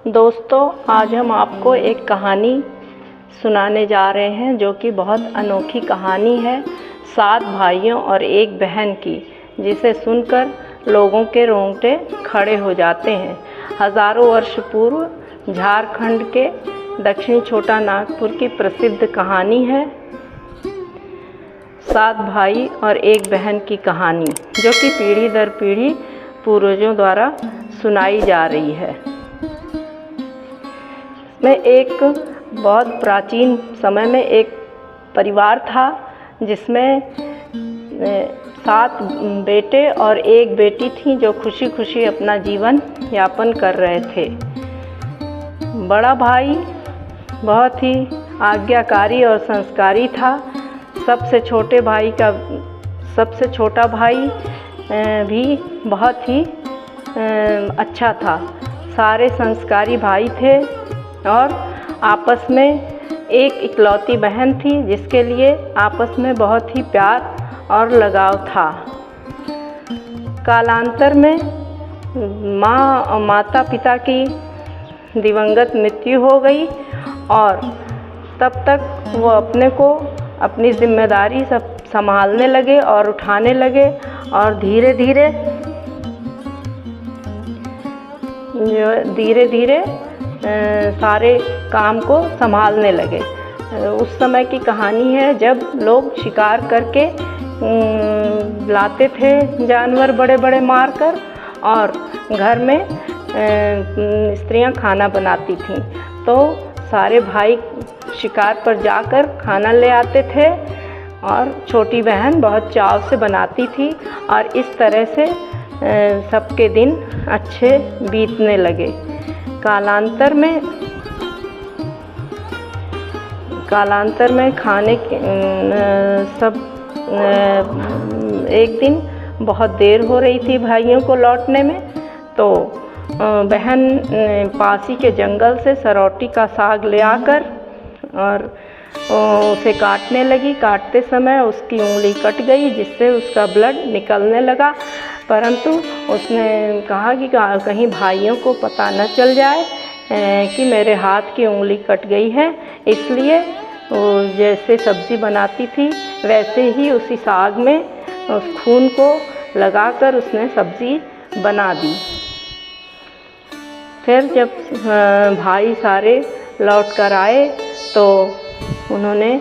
दोस्तों, आज हम आपको एक कहानी सुनाने जा रहे हैं जो कि बहुत अनोखी कहानी है 7 भाइयों और एक बहन की, जिसे सुनकर लोगों के रोंगटे खड़े हो जाते हैं। हज़ारों वर्ष पूर्व झारखंड के दक्षिणी छोटा नागपुर की प्रसिद्ध कहानी है 7 भाई और एक बहन की कहानी, जो कि पीढ़ी दर पीढ़ी पूर्वजों द्वारा सुनाई जा रही है। में एक बहुत प्राचीन समय में एक परिवार था जिसमें 7 बेटे और एक बेटी थी, जो खुशी खुशी अपना जीवन यापन कर रहे थे। बड़ा भाई बहुत ही आज्ञाकारी और संस्कारी था। सबसे छोटा भाई भी बहुत ही अच्छा था। सारे संस्कारी भाई थे और आपस में एक इकलौती बहन थी, जिसके लिए आपस में बहुत ही प्यार और लगाव था। कालांतर में माता पिता की दिवंगत मृत्यु हो गई और तब तक वो अपनी जिम्मेदारी सब संभालने लगे और उठाने लगे और धीरे धीरे सारे काम को संभालने लगे। उस समय की कहानी है जब लोग शिकार करके लाते थे जानवर बड़े बड़े मारकर, और घर में स्त्रियां खाना बनाती थीं। तो सारे भाई शिकार पर जाकर खाना ले आते थे और छोटी बहन बहुत चाव से बनाती थी, और इस तरह से सबके दिन अच्छे बीतने लगे। कालांतर में खाने के एक दिन बहुत देर हो रही थी भाइयों को लौटने में, तो बहन पासी के जंगल से सरौटी का साग ले आकर और उसे काटने लगी। काटते समय उसकी उंगली कट गई, जिससे उसका ब्लड निकलने लगा। परंतु उसने कहा कि कहीं भाइयों को पता न चल जाए कि मेरे हाथ की उंगली कट गई है, इसलिए वो जैसे सब्ज़ी बनाती थी वैसे ही उसी साग में उस खून को लगाकर उसने सब्ज़ी बना दी। फिर जब भाई सारे लौट कर आए तो उन्होंने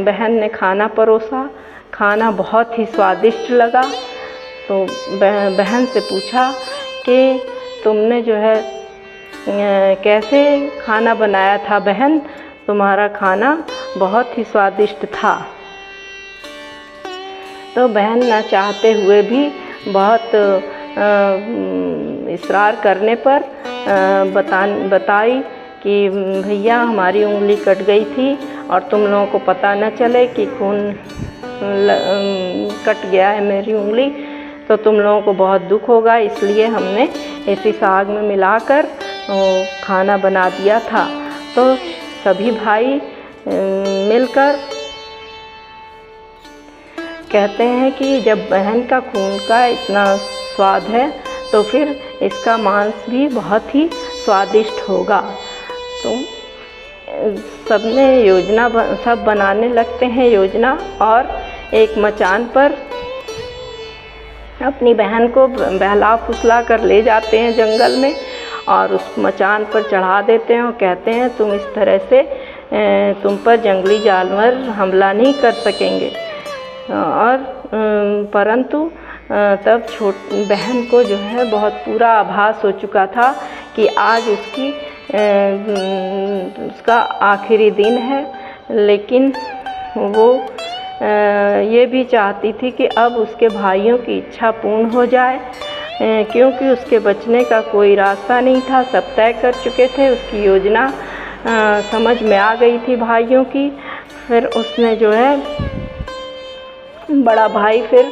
बहन ने खाना परोसा। खाना बहुत ही स्वादिष्ट लगा। तो बहन से पूछा कि तुमने जो है कैसे खाना बनाया था बहन, तुम्हारा खाना बहुत ही स्वादिष्ट था। तो बहन न चाहते हुए भी बहुत इसरार करने पर बताई कि भैया हमारी उंगली कट गई थी और तुम लोगों को पता न चले कि खून कट गया है मेरी उंगली, तो तुम लोगों को बहुत दुख होगा, इसलिए हमने इसी साग में मिलाकर खाना बना दिया था। तो सभी भाई मिलकर कहते हैं कि जब बहन का खून का इतना स्वाद है तो फिर इसका मांस भी बहुत ही स्वादिष्ट होगा। तो सब बनाने लगते हैं योजना, और एक मचान पर अपनी बहन को बहला फुसला कर ले जाते हैं जंगल में, और उस मचान पर चढ़ा देते हैं और कहते हैं तुम इस तरह से तुम पर जंगली जानवर हमला नहीं कर सकेंगे। और परंतु तब बहन को जो है बहुत पूरा आभास हो चुका था कि आज उसका आखिरी दिन है, लेकिन वो ये भी चाहती थी कि अब उसके भाइयों की इच्छा पूर्ण हो जाए, क्योंकि उसके बचने का कोई रास्ता नहीं था। सब तय कर चुके थे, उसकी योजना समझ में आ गई थी भाइयों की। फिर उसने जो है बड़ा भाई फिर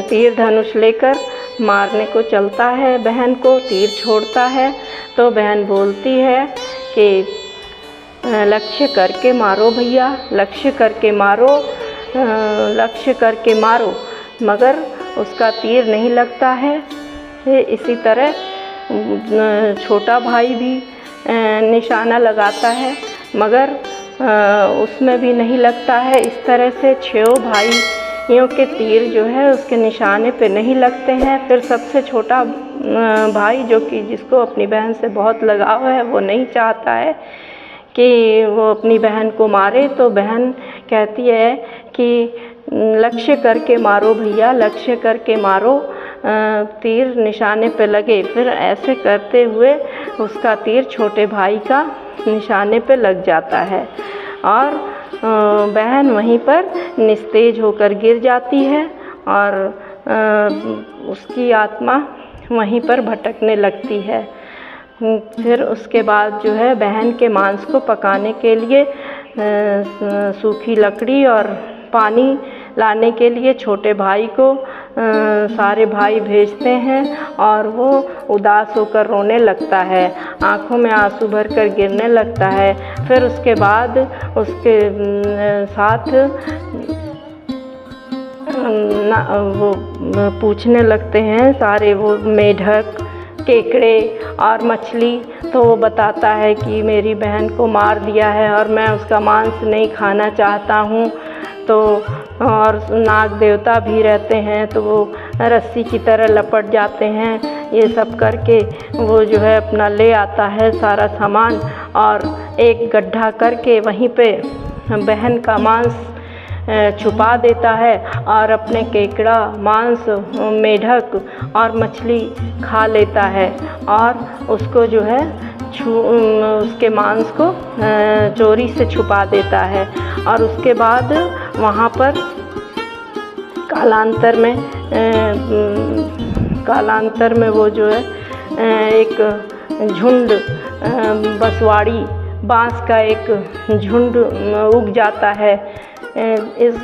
तीर धनुष लेकर मारने को चलता है, बहन को तीर छोड़ता है। तो बहन बोलती है कि लक्ष्य करके मारो भैया, लक्ष्य करके मारो, मगर उसका तीर नहीं लगता है। इसी तरह छोटा भाई भी निशाना लगाता है, मगर उसमें भी नहीं लगता है। इस तरह से 6 भाइयों के तीर जो है उसके निशाने पे नहीं लगते हैं। फिर सबसे छोटा भाई, जो कि जिसको अपनी बहन से बहुत लगाव है, वो नहीं चाहता है कि वो अपनी बहन को मारे, तो बहन कहती है कि लक्ष्य करके मारो भैया, लक्ष्य करके मारो, तीर निशाने पे लगे। फिर ऐसे करते हुए उसका तीर छोटे भाई का निशाने पे लग जाता है और बहन वहीं पर निस्तेज होकर गिर जाती है और उसकी आत्मा वहीं पर भटकने लगती है। फिर उसके बाद जो है बहन के मांस को पकाने के लिए सूखी लकड़ी और पानी लाने के लिए छोटे भाई को सारे भाई भेजते हैं और वो उदास होकर रोने लगता है, आँखों में आंसू भरकर गिरने लगता है। फिर उसके बाद उसके साथ वो पूछने लगते हैं सारे, वो मेढक, केकड़े और मछली, तो वो बताता है कि मेरी बहन को मार दिया है और मैं उसका मांस नहीं खाना चाहता हूँ। तो और नाग देवता भी रहते हैं, तो वो रस्सी की तरह लपट जाते हैं। ये सब करके वो जो है अपना ले आता है सारा सामान और एक गड्ढा करके वहीं पे बहन का मांस छुपा देता है और अपने केकड़ा, मांस, मेढक और मछली खा लेता है और उसको जो है उसके मांस को चोरी से छुपा देता है। और उसके बाद वहाँ पर कालांतर में वो जो है एक झुंड, बसवाड़ी बांस का एक झुंड उग जाता है। इस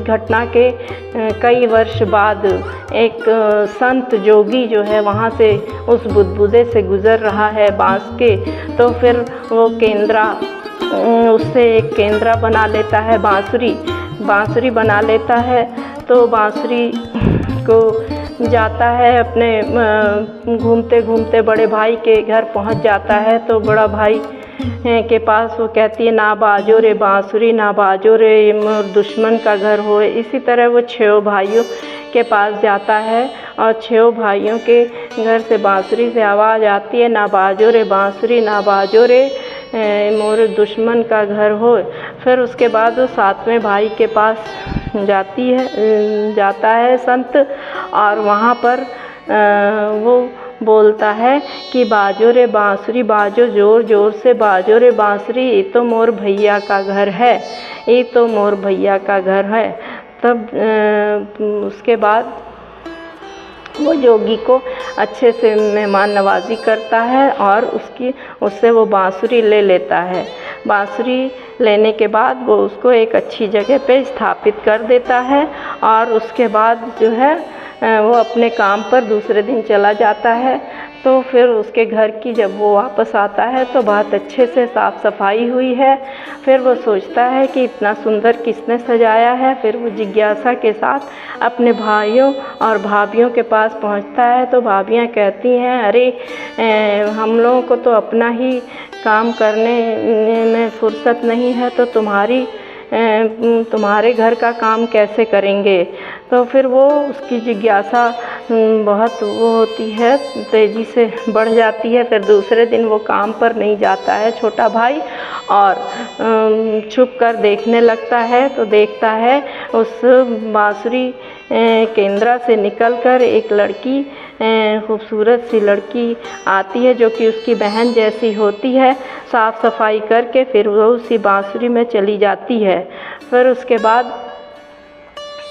घटना के कई वर्ष बाद एक संत जोगी जो है वहाँ से उस बुदबुदे से गुज़र रहा है बांस के, तो फिर वो उससे एक केंद्रा बना लेता है, बांसुरी बना लेता है। तो बांसुरी को जाता है, अपने घूमते घूमते बड़े भाई के घर पहुंच जाता है। तो बड़ा भाई के पास वो कहती है, ना बाजो रे बांसुरी, ना बाजो रे, मोर दुश्मन का घर हो। इसी तरह वो 6 भाइयों के पास जाता है और 6 भाइयों के घर से बांसुरी से आवाज़ आती है, ना बाजो रे बांसुरी, ना बाजो रे, मोर दुश्मन का घर हो। फिर उसके बाद वो 7वें भाई के पास जाता है संत, और वहाँ पर वो बोलता है कि बाजो रे बांसुरी, बाजो जोर जोर से, बाजो रे बांसुरी, ये तो मोर भैया का घर है, ये तो मोर भैया का घर है। तब उसके बाद वो जोगी को अच्छे से मेहमान नवाजी करता है और उससे वो बांसुरी ले लेता है। बांसुरी लेने के बाद वो उसको एक अच्छी जगह पे स्थापित कर देता है और उसके बाद जो है वो अपने काम पर दूसरे दिन चला जाता है। तो फिर उसके घर की जब वो वापस आता है तो बहुत अच्छे से साफ़ सफाई हुई है। फिर वो सोचता है कि इतना सुंदर किसने सजाया है। फिर वो जिज्ञासा के साथ अपने भाइयों और भाभियों के पास पहुंचता है। तो भाभियां कहती हैं, अरे हम लोगों को तो अपना ही काम करने में फुर्सत नहीं है, तो तुम्हारे घर का काम कैसे करेंगे। तो फिर वो उसकी जिज्ञासा बहुत वो होती है, तेज़ी से बढ़ जाती है। फिर दूसरे दिन वो काम पर नहीं जाता है छोटा भाई और छुप कर देखने लगता है। तो देखता है उस बांसुरी केंद्रा से निकलकर एक लड़की, खूबसूरत सी लड़की आती है जो कि उसकी बहन जैसी होती है। साफ़ सफाई करके फिर वो उसी बांसुरी में चली जाती है। फिर उसके बाद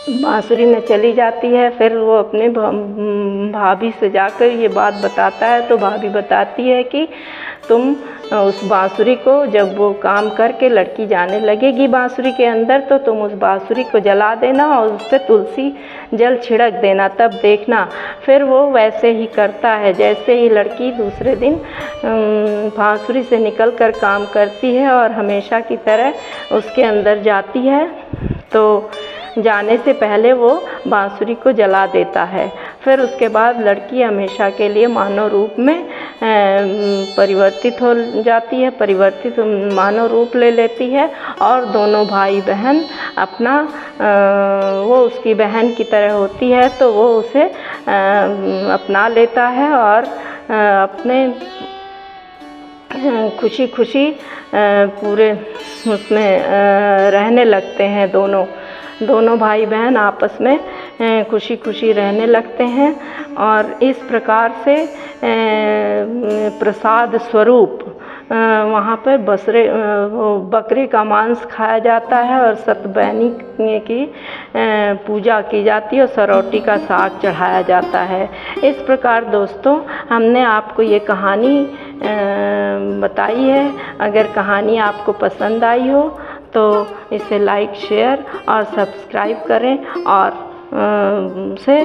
बांसुरी में चली जाती है। फिर वो अपने भाभी से जाकर ये बात बताता है। तो भाभी बताती है कि तुम उस बांसुरी को, जब वो काम करके लड़की जाने लगेगी बांसुरी के अंदर, तो तुम उस बांसुरी को जला देना और उस पर तुलसी जल छिड़क देना, तब देखना। फिर वो वैसे ही करता है। जैसे ही लड़की दूसरे दिन बांसुरी से निकलकर काम करती है और हमेशा की तरह उसके अंदर जाती है, तो जाने से पहले वो बांसुरी को जला देता है। फिर उसके बाद लड़की हमेशा के लिए मानव रूप में परिवर्तित हो जाती है, परिवर्तित मानव रूप ले लेती है और दोनों भाई बहन अपना वो उसकी बहन की तरह होती है तो वो उसे अपना लेता है और अपने खुशी खुशी पूरे उसमें रहने लगते हैं। दोनों भाई बहन आपस में खुशी खुशी रहने लगते हैं और इस प्रकार से प्रसाद स्वरूप वहाँ पर बकरे का मांस खाया जाता है और सतबैनी की पूजा की जाती है और सरौटी का साग चढ़ाया जाता है। इस प्रकार दोस्तों हमने आपको ये कहानी बताई है। अगर कहानी आपको पसंद आई हो तो इसे लाइक, शेयर और सब्सक्राइब करें और उसे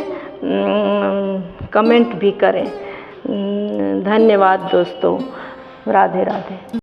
कमेंट भी करें। धन्यवाद दोस्तों। राधे राधे।